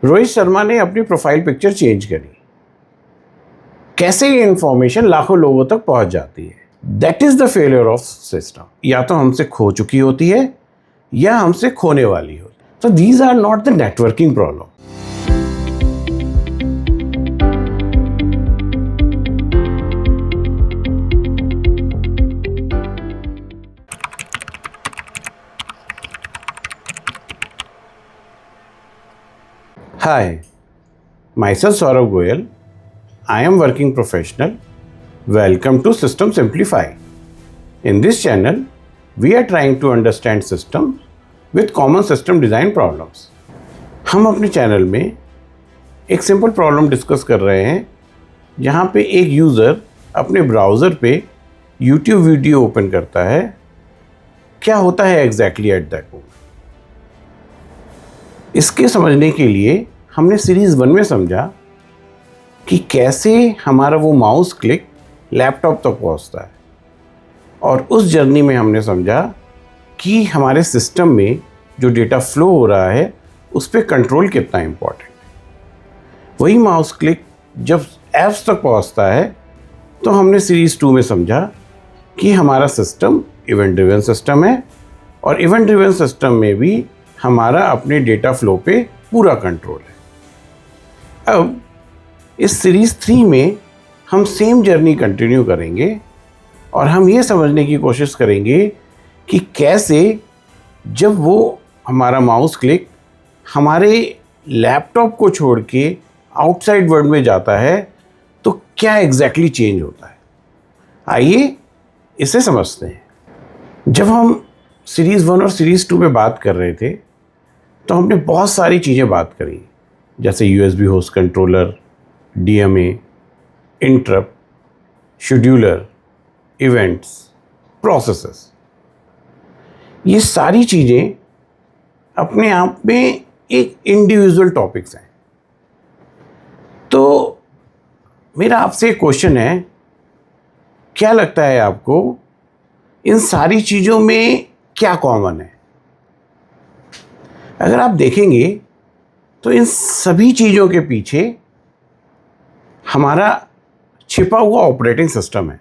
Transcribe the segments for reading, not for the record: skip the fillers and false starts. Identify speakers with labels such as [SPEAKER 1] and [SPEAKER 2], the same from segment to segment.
[SPEAKER 1] रोहित शर्मा ने अपनी profile picture change करी। कैसे ये इंफॉर्मेशन लाखों लोगों तक पहुंच जाती है? That is the failure of system. या तो हमसे खो चुकी होती है या हमसे खोने वाली होती है। So these are not the networking problem. Hi, myself Saurav Goyal. I am working professional. Welcome to System Simplify. In this channel, we are trying to understand systems with common system design problems. हम अपने channel में एक simple problem discuss कर रहे हैं जहाँ पे एक यूज़र अपने ब्राउज़र पे YouTube वीडियो ओपन करता है। क्या होता है एग्जैक्टली एट दैट मोमेंट? इसके समझने के लिए हमने सीरीज़ 1 में समझा कि कैसे हमारा वो माउस क्लिक लैपटॉप तक पहुँचता है, और उस जर्नी में हमने समझा कि हमारे सिस्टम में जो डेटा फ्लो हो रहा है उस पर कंट्रोल कितना इम्पॉर्टेंट है। वही माउस क्लिक जब ऐप्स तक पहुंचता है तो हमने सीरीज़ 2 में समझा कि हमारा सिस्टम इवेंट ड्रिवन सिस्टम है, और इवेंट ड्रिवन सिस्टम में भी हमारा अपने डेटा फ्लो पे पूरा कंट्रोल है। अब इस सीरीज़ 3 में हम सेम जर्नी कंटिन्यू करेंगे और हम ये समझने की कोशिश करेंगे कि कैसे जब वो हमारा माउस क्लिक हमारे लैपटॉप को छोड़ के आउटसाइड वर्ल्ड में जाता है तो क्या एग्जैक्टली चेंज होता है। आइए इसे समझते हैं। जब हम सीरीज़ 1 और सीरीज़ 2 पे बात कर रहे थे तो हमने बहुत सारी चीज़ें बात करी, जैसे USB host controller, DMA, interrupt, scheduler, events, processes. ये सारी चीज़ें अपने आप में एक इंडिविजुअल टॉपिक्स हैं। तो मेरा आपसे एक क्वेश्चन है, क्या लगता है आपको इन सारी चीज़ों में क्या कॉमन है? अगर आप देखेंगे तो इन सभी चीज़ों के पीछे हमारा छिपा हुआ ऑपरेटिंग सिस्टम है।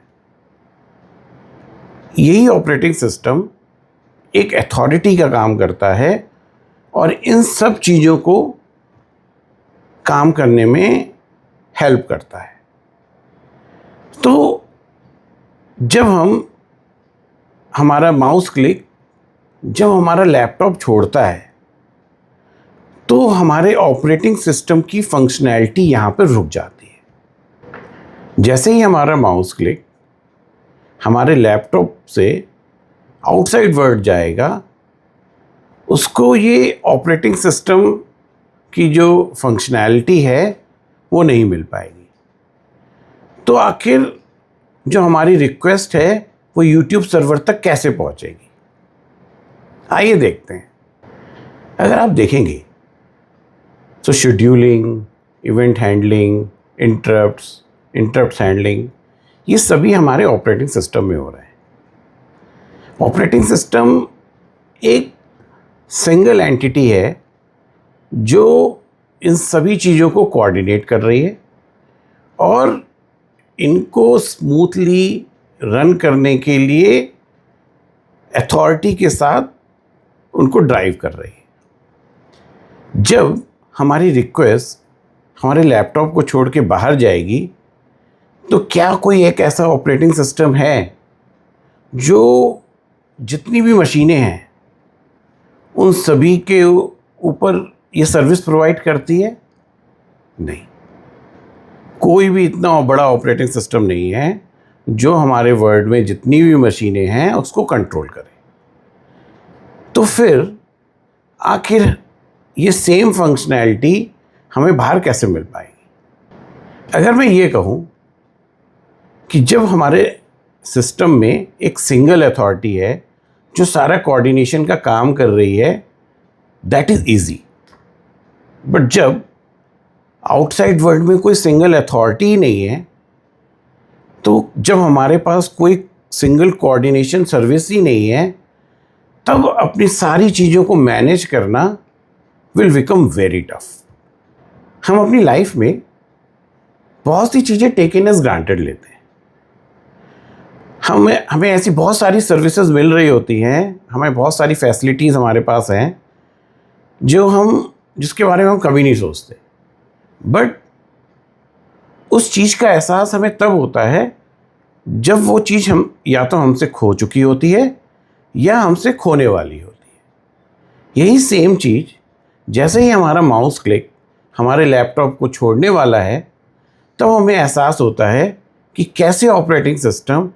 [SPEAKER 1] यही ऑपरेटिंग सिस्टम एक अथॉरिटी का काम करता है और इन सब चीज़ों को काम करने में हेल्प करता है। तो जब हमारा माउस क्लिक जब हमारा लैपटॉप छोड़ता है तो हमारे ऑपरेटिंग सिस्टम की फंक्शनैलिटी यहाँ पर रुक जाती है। जैसे ही हमारा माउस क्लिक हमारे लैपटॉप से आउटसाइड वर्ल्ड जाएगा, उसको ये ऑपरेटिंग सिस्टम की जो फंक्शनैलिटी है वो नहीं मिल पाएगी। तो आखिर जो हमारी रिक्वेस्ट है वो YouTube सर्वर तक कैसे पहुंचेगी? आइए देखते हैं। अगर आप देखेंगे तो scheduling, event handling, interrupts handling, ये सभी हमारे ऑपरेटिंग सिस्टम में हो रहे हैं। ऑपरेटिंग सिस्टम एक सिंगल एंटिटी है जो इन सभी चीज़ों को कोऑर्डिनेट कर रही है और इनको स्मूथली रन करने के लिए अथॉरिटी के साथ उनको ड्राइव कर रही है। जब हमारी रिक्वेस्ट हमारे लैपटॉप को छोड़ के बाहर जाएगी तो क्या कोई एक ऐसा ऑपरेटिंग सिस्टम है जो जितनी भी मशीनें हैं उन सभी के ऊपर ये सर्विस प्रोवाइड करती है? नहीं, कोई भी इतना बड़ा ऑपरेटिंग सिस्टम नहीं है जो हमारे वर्ल्ड में जितनी भी मशीनें हैं उसको कंट्रोल करे। तो फिर आखिर ये सेम फंक्शनैलिटी हमें बाहर कैसे मिल पाएगी? अगर मैं ये कहूँ कि जब हमारे सिस्टम में एक सिंगल अथॉरिटी है जो सारा कोऑर्डिनेशन का काम कर रही है, दैट इज़ ईजी। बट जब आउटसाइड वर्ल्ड में कोई सिंगल अथॉरिटी ही नहीं है, तो जब हमारे पास कोई सिंगल कोऑर्डिनेशन सर्विस ही नहीं है, तब अपनी सारी चीज़ों को मैनेज करना विल बिकम वेरी टफ। हम अपनी लाइफ में बहुत सी चीज़ें टेकन एज ग्रांटेड लेते हैं। हमें ऐसी बहुत सारी सर्विसेज मिल रही होती हैं, हमें बहुत सारी फैसिलिटीज़ हमारे पास हैं जिसके बारे में हम कभी नहीं सोचते। बट उस चीज़ का एहसास हमें तब होता है जब वो चीज़ हम या तो हमसे खो चुकी होती है या हमसे खोने वाली होती है। यही सेम चीज़ जैसे ही हमारा माउस क्लिक हमारे लैपटॉप को छोड़ने वाला है, तब हमें एहसास होता है कि कैसे ऑपरेटिंग सिस्टम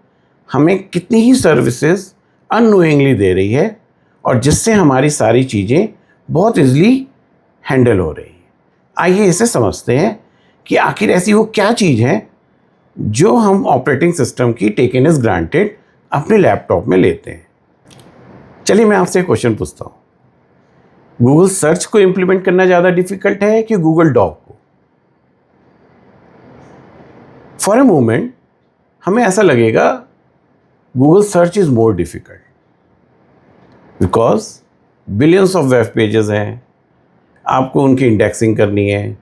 [SPEAKER 1] हमें कितनी ही सर्विसेज अननोइंगली दे रही है और जिससे हमारी सारी चीज़ें बहुत इजीली हैंडल हो रही है। आइए इसे समझते हैं कि आखिर ऐसी वो क्या चीज़ है जो हम ऑपरेटिंग सिस्टम की टेकन एज ग्रांटेड अपने लैपटॉप में लेते हैं। चलिए मैं आपसे एक क्वेश्चन पूछता हूँ, गूगल सर्च को इंप्लीमेंट करना ज़्यादा डिफिकल्ट है कि गूगल डॉक को? फॉर अ मोमेंट हमें ऐसा लगेगा Google search is more difficult because billions of web pages हैं, आपको उनकी इंडेक्सिंग करनी है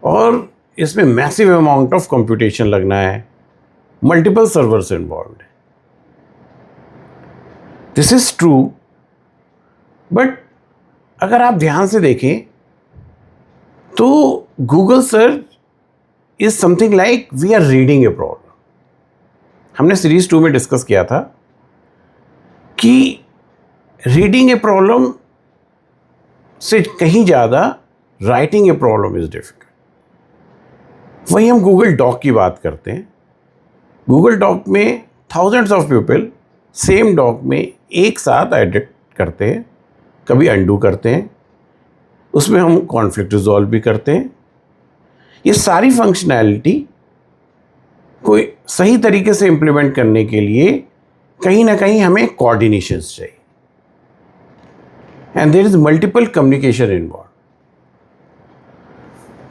[SPEAKER 1] और इसमें मैसिव अमाउंट ऑफ कंप्यूटेशन लगना है, मल्टीपल सर्वर्स इन्वॉल्व है। दिस इज ट्रू, बट अगर आप ध्यान से देखें तो Google search is something like we are reading a problem. हमने सीरीज 2 में डिस्कस किया था कि रीडिंग ए प्रॉब्लम से कहीं ज़्यादा writing a problem is difficult. वहीं हम गूगल डॉक की बात करते हैं। गूगल डॉक में thousands of people same doc में एक साथ एडिट करते हैं, कभी अंडू करते हैं, उसमें हम कॉन्फ्लिक्ट रिजॉल्व भी करते हैं। ये सारी फंक्शनैलिटी कोई सही तरीके से इम्प्लीमेंट करने के लिए कहीं ना कहीं हमें कोऑर्डिनेशन चाहिए and there is multiple communication involve.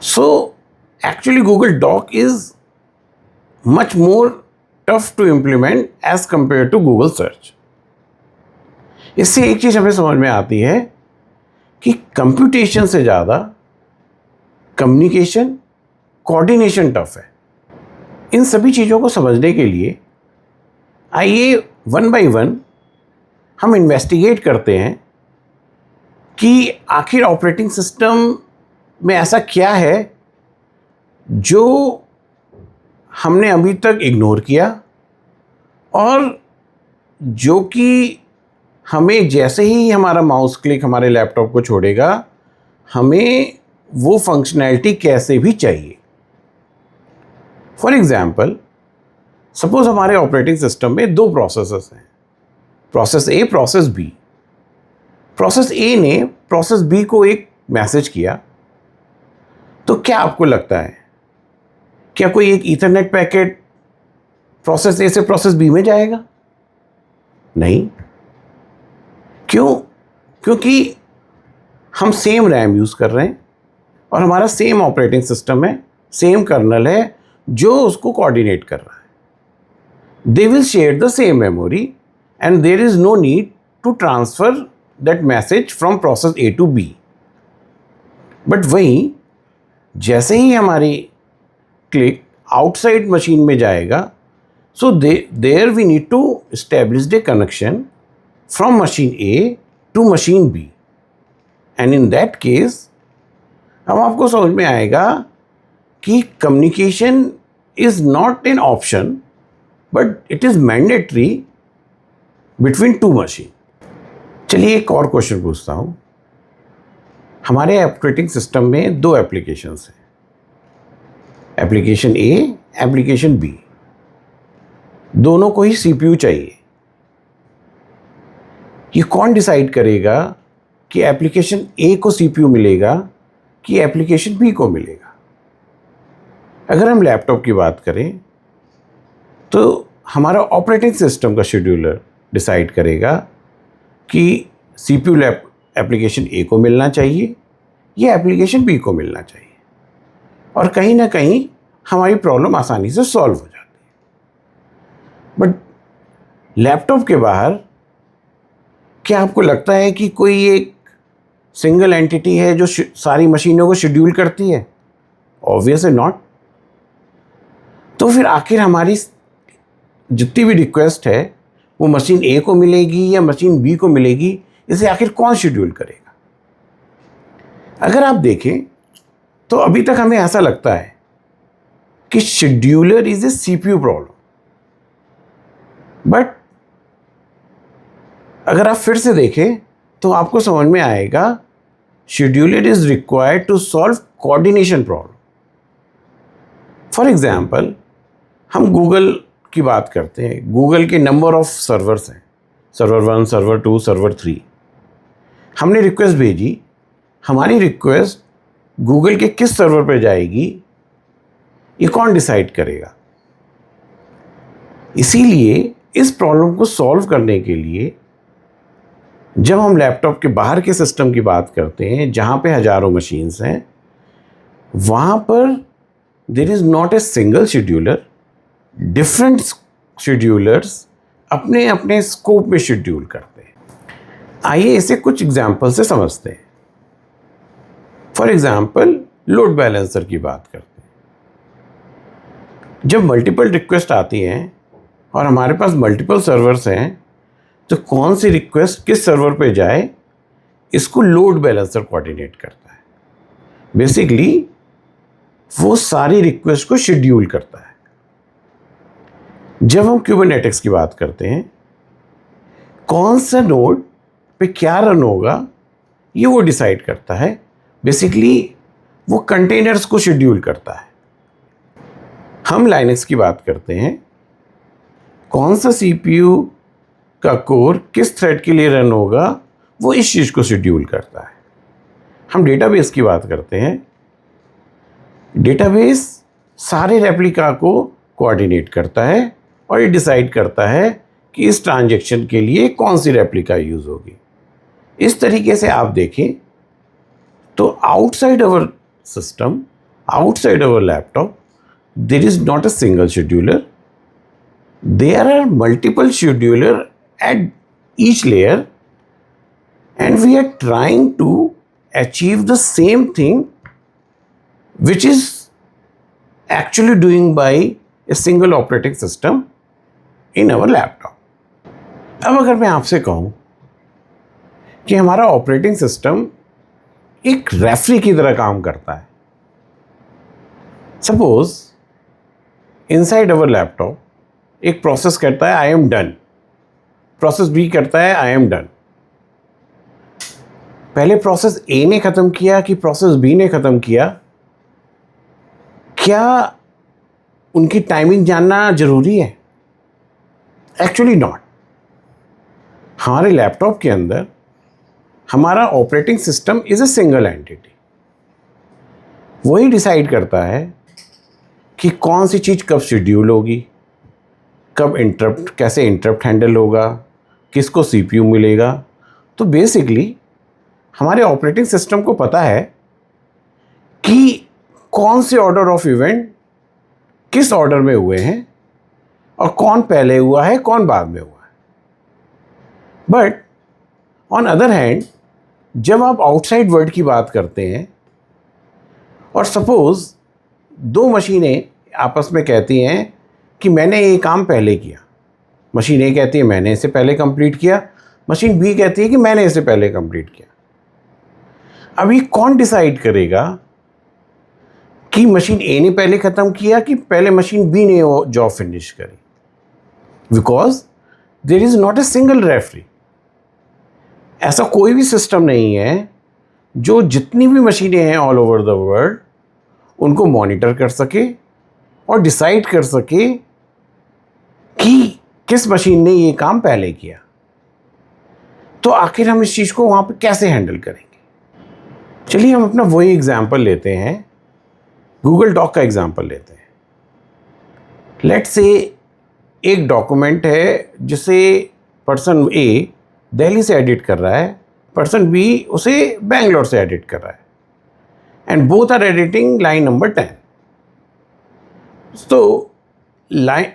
[SPEAKER 1] So actually Google doc is much more tough to implement as compare to Google search. इससे एक चीज हमें समझ में आती है कि कंप्यूटेशन से ज़्यादा कम्युनिकेशन कोऑर्डिनेशन टफ है। इन सभी चीज़ों को समझने के लिए आइए वन बाय वन हम इन्वेस्टिगेट करते हैं कि आखिर ऑपरेटिंग सिस्टम में ऐसा क्या है जो हमने अभी तक इग्नोर किया और जो कि हमें जैसे ही हमारा माउस क्लिक हमारे लैपटॉप को छोड़ेगा हमें वो फंक्शनैलिटी कैसे भी चाहिए। फॉर एग्जाम्पल, सपोज हमारे ऑपरेटिंग सिस्टम में 2 प्रोसेसेस हैं, process A, process B. Process A ने प्रोसेस बी को एक मैसेज किया, तो क्या आपको लगता है क्या कोई एक ईथरनेट पैकेट प्रोसेस ए से प्रोसेस बी में जाएगा? नहीं। क्यों? क्योंकि हम सेम रैम यूज़ कर रहे हैं और हमारा सेम ऑपरेटिंग सिस्टम है, सेम कर्नल है जो उसको कोऑर्डिनेट कर रहा है। They will share the same memory and there is no need to transfer that message from process A to B. But वहीं जैसे ही हमारी क्लिक आउटसाइड मशीन में जाएगा, so there we need to establish the connection from machine A to machine B, and in that case अब आपको समझ में आएगा कि communication is not an option but it is mandatory between two machine। चलिए एक और क्वेश्चन पूछता हूँ। हमारे ऑपरेटिंग सिस्टम में 2 एप्लीकेशंस हैं, एप्लीकेशन A, एप्लीकेशन B। दोनों को ही CPU चाहिए। ये कौन डिसाइड करेगा कि एप्लीकेशन ए को सीपीयू मिलेगा कि एप्लीकेशन बी को मिलेगा? अगर हम लैपटॉप की बात करें तो हमारा ऑपरेटिंग सिस्टम का शेड्यूलर डिसाइड करेगा कि सीपीयू एप्लीकेशन ए को मिलना चाहिए या एप्लीकेशन बी को मिलना चाहिए, और कहीं ना कहीं हमारी प्रॉब्लम आसानी से सॉल्व हो जाती है। बट लैपटॉप के बाहर क्या आपको लगता है कि कोई एक सिंगल एंटिटी है जो सारी मशीनों को शेड्यूल करती है? Obviously not. तो फिर आखिर हमारी जितनी भी रिक्वेस्ट है वो मशीन ए को मिलेगी या मशीन बी को मिलेगी, इसे आखिर कौन शेड्यूल करेगा? अगर आप देखें तो अभी तक हमें ऐसा लगता है कि scheduler is a CPU problem, but अगर आप फिर से देखें तो आपको समझ में आएगा scheduler is required to solve coordination problem. For example, हम गूगल की बात करते हैं। गूगल के नंबर ऑफ सर्वर्स हैं, सर्वर 1, सर्वर 2, सर्वर 3। हमने रिक्वेस्ट भेजी, हमारी रिक्वेस्ट गूगल के किस सर्वर पर जाएगी ये कौन डिसाइड करेगा? इसीलिए इस प्रॉब्लम को सॉल्व करने के लिए जब हम लैपटॉप के बाहर के सिस्टम की बात करते हैं जहाँ पे हजारों मशीन्स हैं, वहाँ पर there is not a single scheduler, different schedulers अपने अपने स्कोप में शेड्यूल करते हैं। आइए इसे कुछ एग्जाम्पल से समझते हैं। फॉर एग्जाम्पल, लोड बैलेंसर की बात करते हैं। जब मल्टीपल रिक्वेस्ट आती हैं और हमारे पास मल्टीपल सर्वर्स हैं, तो कौन सी रिक्वेस्ट किस सर्वर पे जाए, इसको लोड बैलेंसर कोऑर्डिनेट करता है। बेसिकली वो सारी रिक्वेस्ट को शेड्यूल करता है। जब हम क्यूबरनेटिक्स की बात करते हैं, कौन सा नोड पे क्या रन होगा ये वो डिसाइड करता है। बेसिकली वो कंटेनर्स को शेड्यूल करता है। हम लाइनक्स की बात करते हैं, कौन सा सीपीयू का कोर किस थ्रेड के लिए रन होगा वो इस चीज़ को शेड्यूल करता है। हम डेटाबेस की बात करते हैं, डेटाबेस सारे रेप्लिका को कोऑर्डिनेट करता है और ये डिसाइड करता है कि इस ट्रांजैक्शन के लिए कौन सी रेप्लिका यूज़ होगी। इस तरीके से आप देखें तो outside our system, outside our laptop, there is not a single scheduler. There are multiple scheduler at each layer, and we are trying to achieve the same thing which is actually doing by a single operating system in our laptop. अब अगर मैं आपसे कहूँ कि हमारा operating system एक referee की तरह काम करता है, सपोज इनसाइड अवर लैपटॉप एक प्रोसेस करता है I am done, process B करता है आई एम डन। पहले प्रोसेस ए ने ख़त्म किया कि प्रोसेस बी ने ख़त्म किया, क्या उनकी टाइमिंग जानना ज़रूरी है? Actually not. हमारे लैपटॉप के अंदर हमारा operating system is a single entity. वही डिसाइड करता है कि कौन सी चीज़ कब शेड्यूल होगी, कब इंटरप्ट, कैसे इंटरप्ट हैंडल होगा, किसको सीपीयू मिलेगा। तो बेसिकली हमारे ऑपरेटिंग सिस्टम को पता है कि कौन से ऑर्डर ऑफ इवेंट किस ऑर्डर में हुए हैं और कौन पहले हुआ है कौन बाद में हुआ है। बट ऑन अदर हैंड, जब आप आउटसाइड वर्ल्ड की बात करते हैं और सपोज दो मशीनें आपस में कहती हैं कि मैंने ये काम पहले किया, मशीन ए कहती है मैंने इसे पहले कंप्लीट किया, मशीन बी कहती है कि मैंने इसे पहले कंप्लीट किया। अभी कौन डिसाइड करेगा कि मशीन ए ने पहले ख़त्म किया कि पहले मशीन बी ने वो जॉब फिनिश करी? Because there is not a single referee. ऐसा कोई भी सिस्टम नहीं है जो जितनी भी मशीनें हैं ऑल ओवर द वर्ल्ड उनको मॉनिटर कर सके और डिसाइड कर सके कि किस मशीन ने ये काम पहले किया। तो आखिर हम इस चीज़ को वहाँ पे कैसे हैंडल करेंगे? चलिए हम अपना वही एग्जाम्पल लेते हैं, गूगल डॉक का एग्जाम्पल लेते हैं। लेट्स से एक डॉक्यूमेंट है जिसे पर्सन ए दिल्ली से एडिट कर रहा है, पर्सन बी उसे बेंगलोर से एडिट कर रहा है, and both are editing line number 10। तो लाइन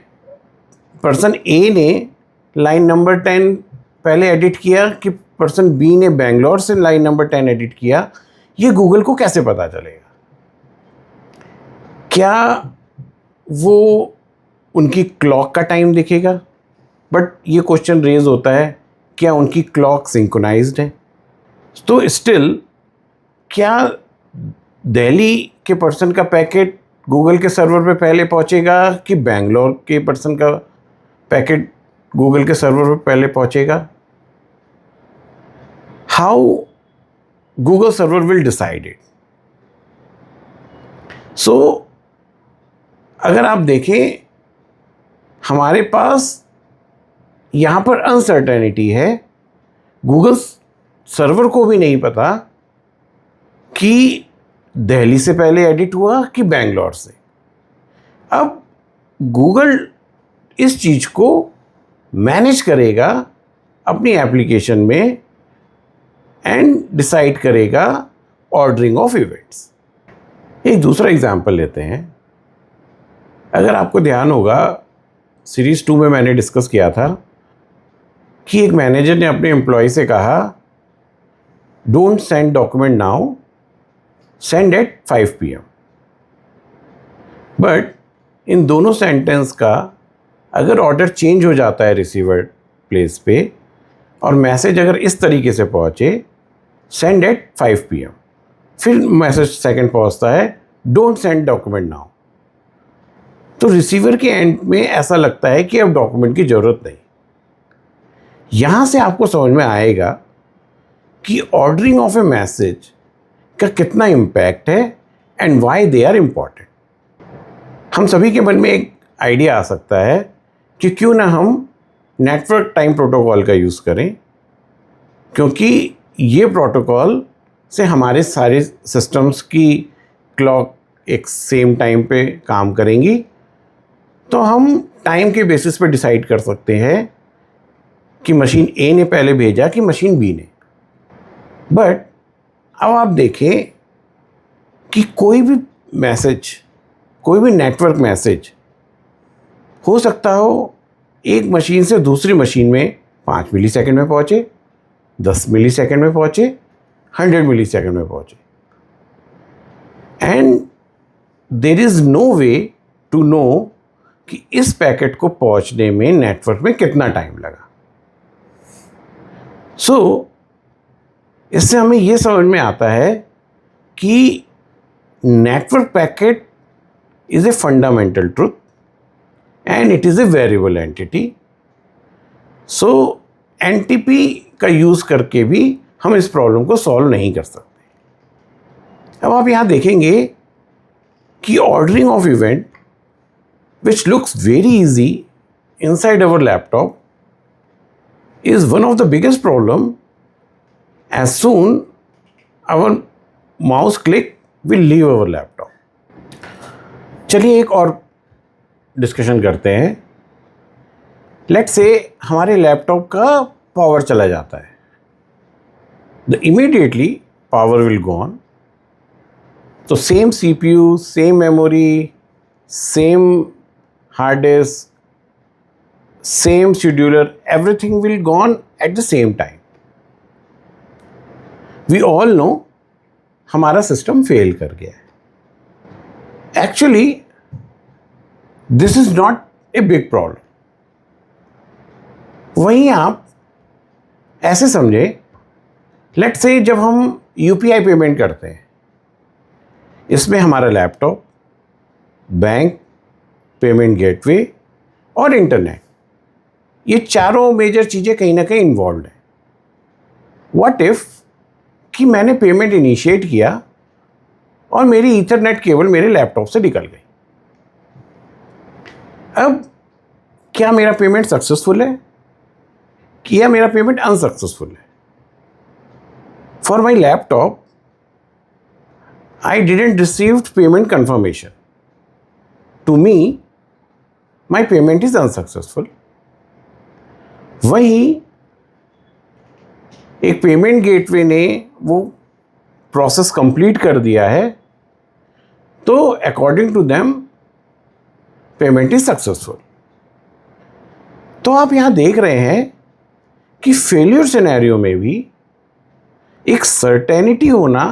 [SPEAKER 1] पर्सन ए ने लाइन नंबर 10 पहले एडिट किया कि पर्सन बी ने बेंगलोर से लाइन नंबर 10 एडिट किया, ये गूगल को कैसे पता चलेगा? क्या वो उनकी क्लॉक का टाइम देखेगा? बट ये क्वेश्चन रेज होता है, क्या उनकी क्लॉक सिंक्रोनाइज्ड है? तो स्टिल क्या दिल्ली के पर्सन का पैकेट गूगल के सर्वर पे पहले पहुंचेगा कि बेंगलोर के पर्सन का पैकेट गूगल के सर्वर पे पहले पहुंचेगा? How Google server will decide it? So अगर आप देखें, हमारे पास यहाँ पर अनसर्टेनिटी है। गूगल सर्वर को भी नहीं पता कि दिल्ली से पहले एडिट हुआ कि बेंगलोर से। अब गूगल इस चीज़ को मैनेज करेगा अपनी एप्लीकेशन में एंड डिसाइड करेगा ऑर्डरिंग ऑफ इवेंट्स। एक दूसरा एग्जांपल लेते हैं। अगर आपको ध्यान होगा, सीरीज़ 2 में मैंने डिस्कस किया था कि एक मैनेजर ने अपने एम्प्लॉय से कहा, don't send document now, send at 5 PM। But इन दोनों सेंटेंस का अगर ऑर्डर चेंज हो जाता है रिसीवर प्लेस पे और मैसेज अगर इस तरीके से पहुंचे, सेंड एट 5 PM, फिर मैसेज सेकंड पहुंचता है, डोंट सेंड डॉक्यूमेंट नाउ, तो रिसीवर के एंड में ऐसा लगता है कि अब डॉक्यूमेंट की ज़रूरत नहीं। यहाँ से आपको समझ में आएगा कि ऑर्डरिंग ऑफ ए मैसेज का कितना इम्पैक्ट है and why they are important. हम सभी के मन में एक आइडिया आ सकता है कि क्यों ना हम नेटवर्क टाइम प्रोटोकॉल का यूज़ करें, क्योंकि ये प्रोटोकॉल से हमारे सारे सिस्टम्स की क्लॉक एक सेम टाइम पे काम करेंगी, तो हम टाइम के बेसिस पे डिसाइड कर सकते हैं कि मशीन ए ने पहले भेजा कि मशीन बी ने। बट अब आप देखें कि कोई भी मैसेज, कोई भी नेटवर्क मैसेज हो सकता हो एक मशीन से दूसरी मशीन में 5 मिलीसेकंड में पहुंचे, 10 मिलीसेकंड में पहुंचे, 100 मिलीसेकंड में पहुंचे, and there is no way to know कि इस पैकेट को पहुंचने में नेटवर्क में कितना टाइम लगा। सो इससे हमें यह समझ में आता है कि network packet is a fundamental truth and it is a variable entity. So NTP का यूज करके भी हम इस प्रॉब्लम को सॉल्व नहीं कर सकते। अब आप यहां देखेंगे कि ordering of event which looks very easy inside our laptop is one of the biggest problem as soon our mouse click will leave our laptop। चलिए एक और डिस्कशन करते हैं। लेट्स से हमारे लैपटॉप का पावर चला जाता है, the immediately power will go on, तो same CPU, same memory, same hard disk, same scheduler, everything will gone at the same time। We all know हमारा सिस्टम फेल कर गया है। Actually this is not a big problem. वहीं आप ऐसे समझे, let's say जब हम UPI पेमेंट करते हैं, इसमें हमारा लैपटॉप, बैंक, पेमेंट गेटवे और इंटरनेट, ये चारों मेजर चीज़ें कहीं ना कहीं इन्वॉल्व हैं। व्हाट इफ कि मैंने पेमेंट इनिशिएट किया और मेरी ईथरनेट केबल मेरे लैपटॉप से निकल गई। अब क्या मेरा पेमेंट सक्सेसफुल है कि या मेरा पेमेंट अनसक्सेसफुल है? For my laptop I didn't received payment confirmation, to me my payment is unsuccessful। वहीं एक पेमेंट गेटवे ने वो प्रोसेस कंप्लीट कर दिया है, तो according to them payment is successful. तो आप यहां देख रहे हैं कि फेलियर सिनेरियो में भी एक सर्टेनिटी होना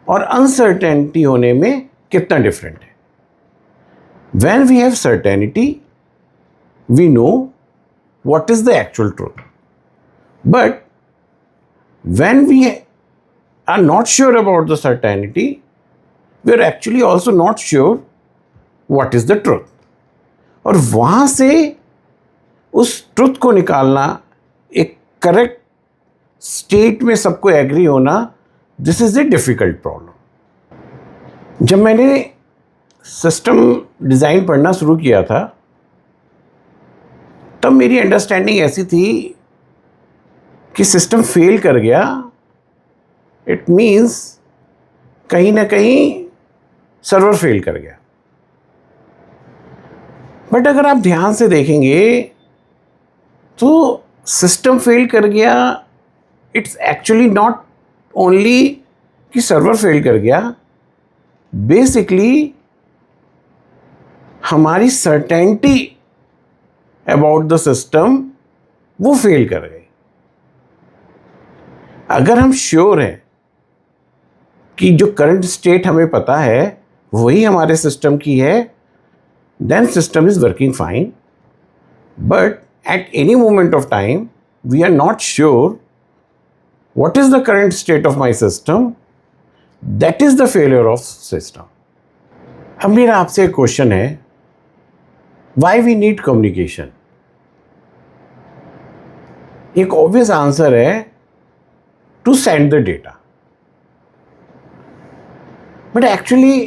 [SPEAKER 1] और अनसर्टेनिटी होने में कितना डिफरेंट है। When we have certainty we know what is the actual truth, but when we are not sure about the certainty we are actually also not sure what is the truth. और वहां से उस truth को निकालना, एक correct state में सबको agree होना, this is a difficult problem. जब मैंने सिस्टम डिज़ाइन पढ़ना शुरू किया था तब मेरी अंडरस्टैंडिंग ऐसी थी कि सिस्टम फेल कर गया इट मीन्स कहीं ना कहीं सर्वर फेल कर गया। बट अगर आप ध्यान से देखेंगे तो सिस्टम फेल कर गया, इट्स एक्चुअली नॉट ओनली कि सर्वर फेल कर गया, बेसिकली हमारी सर्टेनिटी अबाउट द सिस्टम वो फेल कर गई। अगर हम श्योर हैं कि जो करंट स्टेट हमें पता है वही हमारे सिस्टम की है, then system is working fine. But at any moment of time we are not sure what is the current state of my system, that is the failure of system. अब मेरा आपसे एक क्वेश्चन है, why we need communication? एक obvious answer है, to send the data. But actually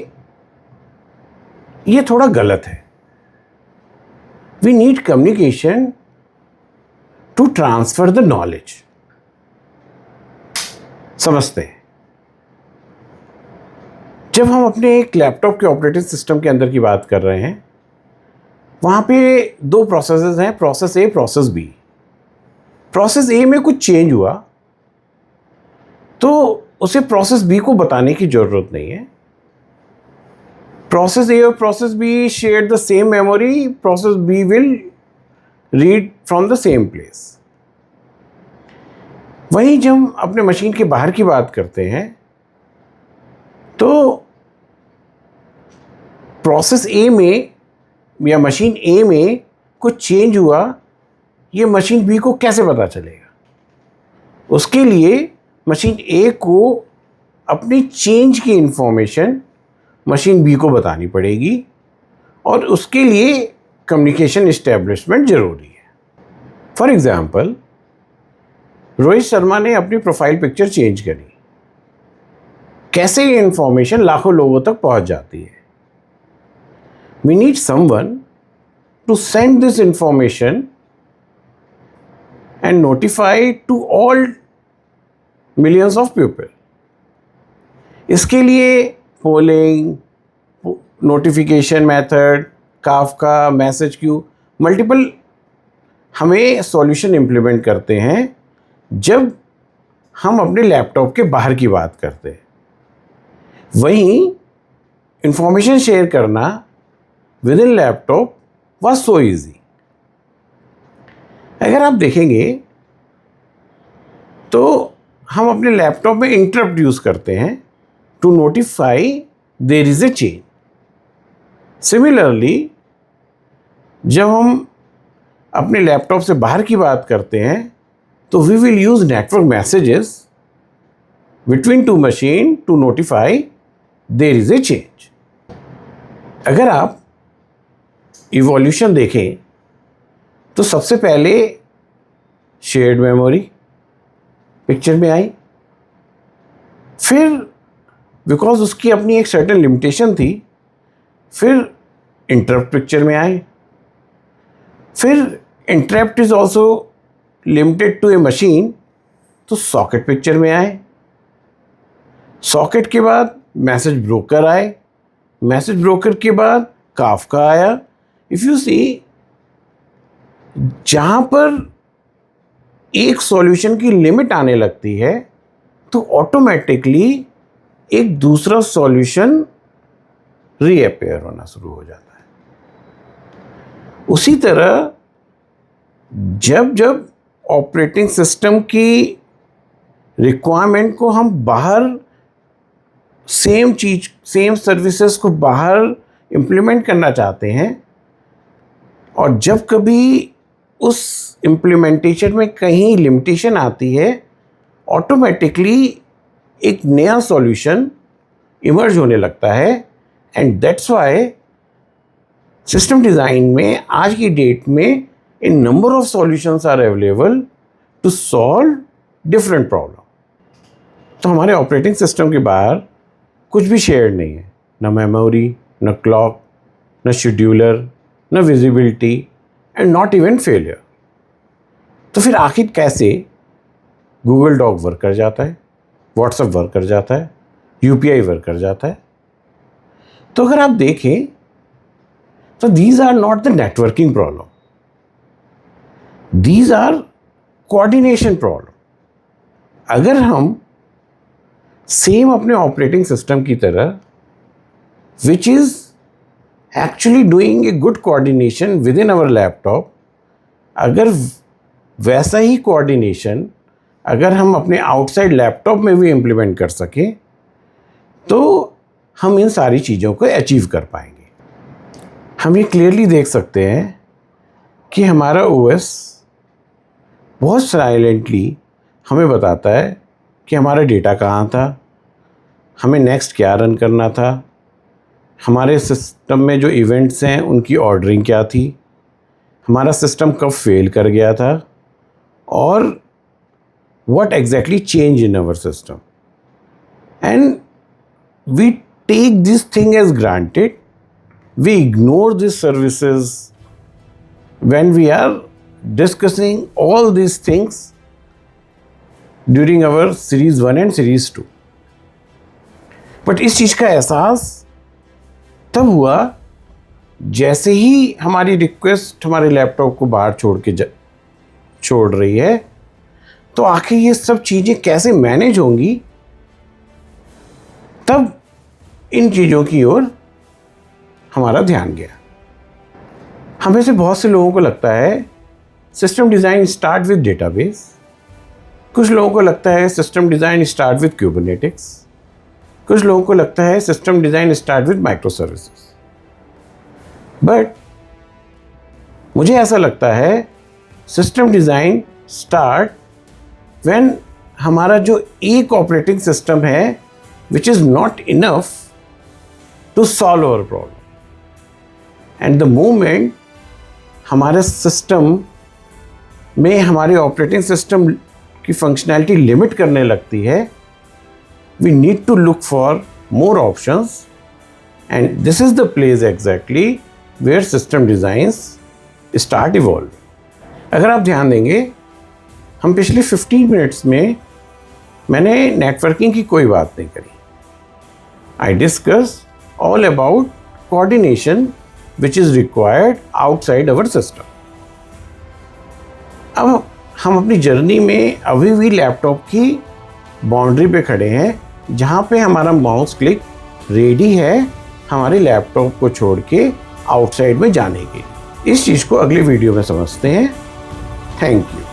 [SPEAKER 1] ये थोड़ा गलत है। We need communication to transfer the knowledge. समझते हैं, जब हम अपने एक लैपटॉप के ऑपरेटिंग सिस्टम के अंदर की बात कर रहे हैं, वहाँ पे दो प्रोसेसेस हैं, process A, process B. Process A में कुछ चेंज हुआ तो उसे प्रोसेस बी को बताने की ज़रूरत नहीं है। प्रोसेस ए और process B share the same memory, process B will read from the same place. वहीं जब हम अपने मशीन के बाहर की बात करते हैं तो प्रोसेस ए में या मशीन ए में कुछ चेंज हुआ, ये मशीन बी को कैसे पता चलेगा? उसके लिए मशीन ए को अपनी चेंज की इंफॉर्मेशन मशीन बी को बतानी पड़ेगी और उसके लिए कम्युनिकेशन इस्टेब्लिशमेंट ज़रूरी है। फॉर एग्ज़ाम्पल, रोहित शर्मा ने अपनी प्रोफाइल पिक्चर चेंज करी, कैसे ये इंफॉर्मेशन लाखों लोगों तक पहुंच जाती है? We need someone to send this information and notify to all millions of people. इसके लिए polling, notification method, Kafka, message queue, multiple हमें सॉल्यूशन इम्प्लीमेंट करते हैं जब हम अपने लैपटॉप के बाहर की बात करते हैं। वहीं इंफॉर्मेशन शेयर करना with in laptop was so easy. अगर आप देखेंगे तो हम अपने लैपटॉप में इंटरप्ट यूज़ करते हैं to notify there is a change. Similarly जब हम अपने लैपटॉप से बाहर की बात करते हैं तो we will use network messages between two machine to notify there is a change. अगर आप इवोल्यूशन देखें तो सबसे पहले शेयर्ड मेमोरी पिक्चर में आई, फिर बिकॉज उसकी अपनी एक सर्टेन लिमिटेशन थी, फिर इंटरप्ट पिक्चर में आए, फिर interrupt is also limited to a machine तो सॉकेट पिक्चर में आए, सॉकेट के बाद मैसेज ब्रोकर आए, मैसेज ब्रोकर के बाद काफका आया। इफ़ यू सी, जहाँ पर एक सॉल्यूशन की लिमिट आने लगती है तो ऑटोमेटिकली एक दूसरा सॉल्यूशन रीअपेयर होना शुरू हो जाता है। उसी तरह जब जब ऑपरेटिंग सिस्टम की रिक्वायरमेंट को हम बाहर सेम चीज, सेम सर्विसेज को बाहर इम्प्लीमेंट करना चाहते हैं, और जब कभी उस इम्प्लीमेंटेशन में कहीं लिमिटेशन आती है, ऑटोमेटिकली एक नया सॉल्यूशन इमर्ज होने लगता है। And that's why system design में आज की डेट में a number of solutions are available to solve different problem. तो हमारे ऑपरेटिंग सिस्टम के बाहर कुछ भी शेयर्ड नहीं है, न मेमोरी, न क्लॉक, न शेड्यूलर, न visibility, and not even failure. तो फिर आखिर कैसे गूगल डॉक वर्क कर जाता है, व्हाट्सएप वर्क कर जाता है, यूपीआई वर्क कर जाता है? तो अगर आप देखें तो these are not the networking problem, these are coordination problem. अगर हम सेम अपने ऑपरेटिंग सिस्टम की तरह, which is actually doing a good coordination with in our laptop, अगर वैसा ही कोऑर्डिनेशन अगर हम अपने आउटसाइड लैपटॉप में भी इम्प्लीमेंट कर सकें, तो हम इन सारी चीज़ों को अचीव कर पाएंगे। हम ये क्लियरली देख सकते हैं कि हमारा ओएस बहुत साइलेंटली हमें बताता है कि हमारा डेटा कहाँ था, हमें नेक्स्ट क्या रन करना था, हमारे सिस्टम में जो इवेंट्स हैं उनकी ऑर्डरिंग क्या थी, हमारा सिस्टम कब फेल कर गया था, और what exactly changed in our system. And we take this thing as granted. We ignore these services when we are discussing all these things during our series 1 and series 2. But इस चीज़ का एहसास तब हुआ जैसे ही हमारी रिक्वेस्ट हमारे laptop को बाहर छोड़ रही है, तो आखिर ये सब चीज़ें कैसे मैनेज होंगी, तब इन चीज़ों की ओर हमारा ध्यान गया। हमें से बहुत से लोगों को लगता है system design start with database, कुछ लोगों को लगता है system design start with Kubernetes, कुछ लोगों को लगता है system design start with micro services. But मुझे ऐसा लगता है सिस्टम डिज़ाइन स्टार्ट व्हेन हमारा जो एक ऑपरेटिंग सिस्टम है which is not enough to solve our problem, and the moment हमारे सिस्टम में हमारे ऑपरेटिंग सिस्टम की फंक्शनैलिटी लिमिट करने लगती है, we need to look for more options, and this is the place exactly where system designs start evolve. अगर आप ध्यान देंगे, हम पिछले 15 मिनट्स में मैंने नेटवर्किंग की कोई बात नहीं करी। I discuss all about coordination which is required outside our system. अब हम अपनी जर्नी में अभी भी लैपटॉप की बाउंड्री पे खड़े हैं, जहाँ पे हमारा माउस क्लिक रेडी है हमारे लैपटॉप को छोड़ के आउटसाइड में जाने के लिए। इस चीज़ को अगले वीडियो में समझते हैं। Thank you.